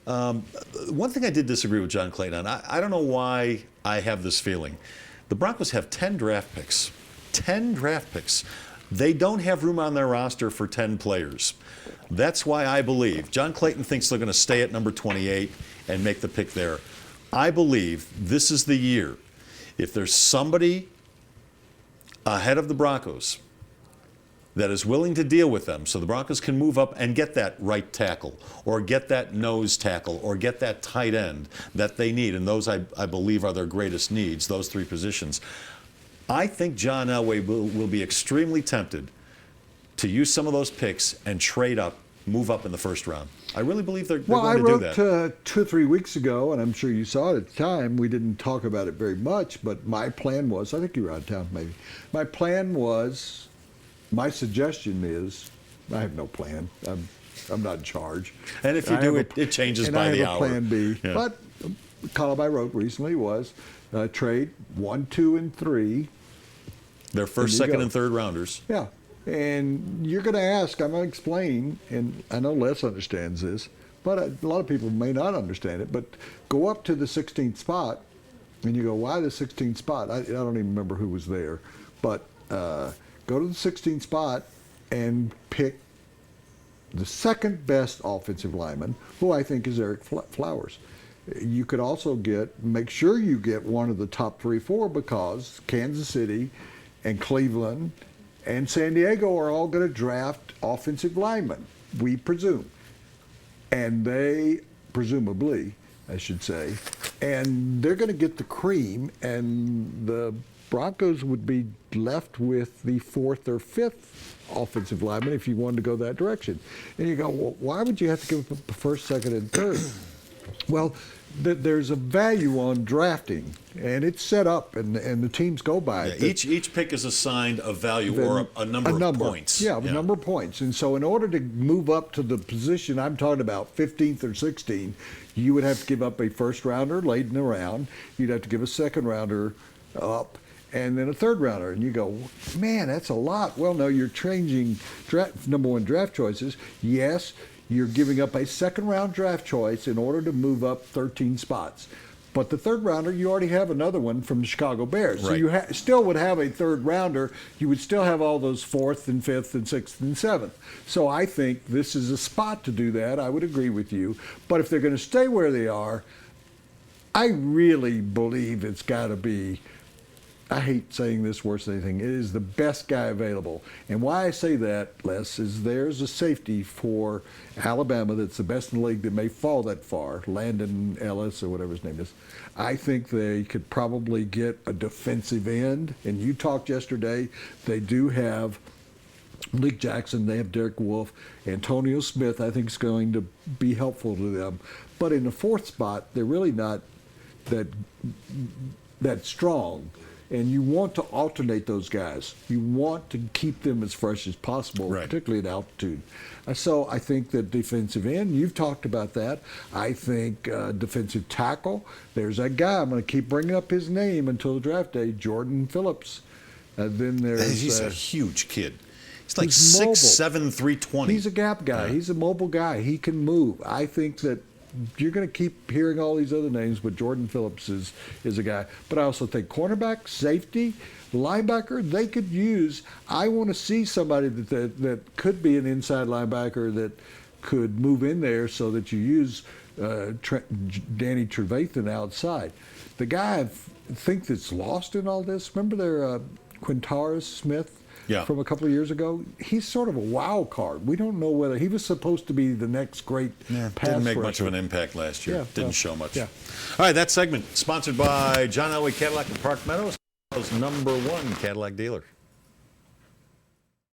One thing I did disagree with John Clayton on, I don't know why I have this feeling. The Broncos have 10 draft picks. 10 draft picks. They don't have room on their roster for 10 players. That's why I believe John Clayton thinks they're going to stay at number 28 and make the pick there. I believe this is the year. If there's somebody ahead of the Broncos that is willing to deal with them so the Broncos can move up and get that right tackle or get that nose tackle or get that tight end that they need, and those I believe are their greatest needs, those three positions, I think John Elway will be extremely tempted to use some of those picks and trade up, move up in the first round. I really believe they're going to do that. Well, I wrote 2 or 3 weeks ago, and I'm sure you saw it at the time. We didn't talk about it very much, but my plan was, I think you were out of town maybe. My plan was, my suggestion is, I have no plan. I'm not in charge. And if you do, it changes by the hour. And I have a plan B. Yeah. But the column I wrote recently was trade 1, 2, and 3. Their first, second, and third rounders. Yeah. And you're going to ask, I'm going to explain, and I know Les understands this, but a lot of people may not understand it, but go up to the 16th spot, and you go, why the 16th spot? I don't even remember who was there. But go to the 16th spot and pick the second best offensive lineman, who I think is Eric Flowers. You could also make sure you get one of the top 3, 4, because Kansas City and Cleveland and San Diego are all going to draft offensive linemen, we presume. And they, presumably, I should say, and they're going to get the cream, and the Broncos would be left with the 4th or 5th offensive lineman if you wanted to go that direction. And you go, well, why would you have to give up the 1st, 2nd, and 3rd? Well, there's a value on drafting, and it's set up, and the teams go by it. Each pick is assigned a value or a number of points. Yeah, a number of points. And so in order to move up to the position I'm talking about, 15th or 16th, you would have to give up a first rounder late in the round. You'd have to give a second rounder up, and then a third rounder. And you go, man, that's a lot. Well, no, you're changing number 1 draft choices. Yes, you're giving up a second-round draft choice in order to move up 13 spots. But the third rounder, you already have another one from the Chicago Bears. Right. So you still would have a third rounder. You would still have all those 4th and 5th and 6th and 7th. So I think this is a spot to do that. I would agree with you. But if they're going to stay where they are, I really believe it's got to be, I hate saying this worse than anything, it is the best guy available. And why I say that, Les, is there's a safety for Alabama that's the best in the league that may fall that far, Landon Ellis or whatever his name is. I think they could probably get a defensive end. And you talked yesterday, they do have Malik Jackson, they have Derek Wolfe, Antonio Smith, I think is going to be helpful to them. But in the 4th spot, they're really not that strong. And you want to alternate those guys. You want to keep them as fresh as possible, right, particularly at altitude. So I think that defensive end, you've talked about that. I think defensive tackle, there's that guy. I'm going to keep bringing up his name until the draft day, Jordan Phillips. Then there's he's a huge kid. He's like 6'7", 320. He's a gap guy. He's a mobile guy. He can move. I think that you're going to keep hearing all these other names, but Jordan Phillips is a guy. But I also think cornerback, safety, linebacker, they could use. I want to see somebody that could be an inside linebacker that could move in there so that you use Danny Trevathan outside. The guy I think that's lost in all this, remember their Quintaris Smith? Yeah. From a couple of years ago, he's sort of a wild card. We don't know whether he was supposed to be the next great pass didn't make rusher. much of an impact last year. Didn't show much. Yeah. All right, that segment sponsored by John Elway Cadillac in Park Meadows, #1 Cadillac dealer.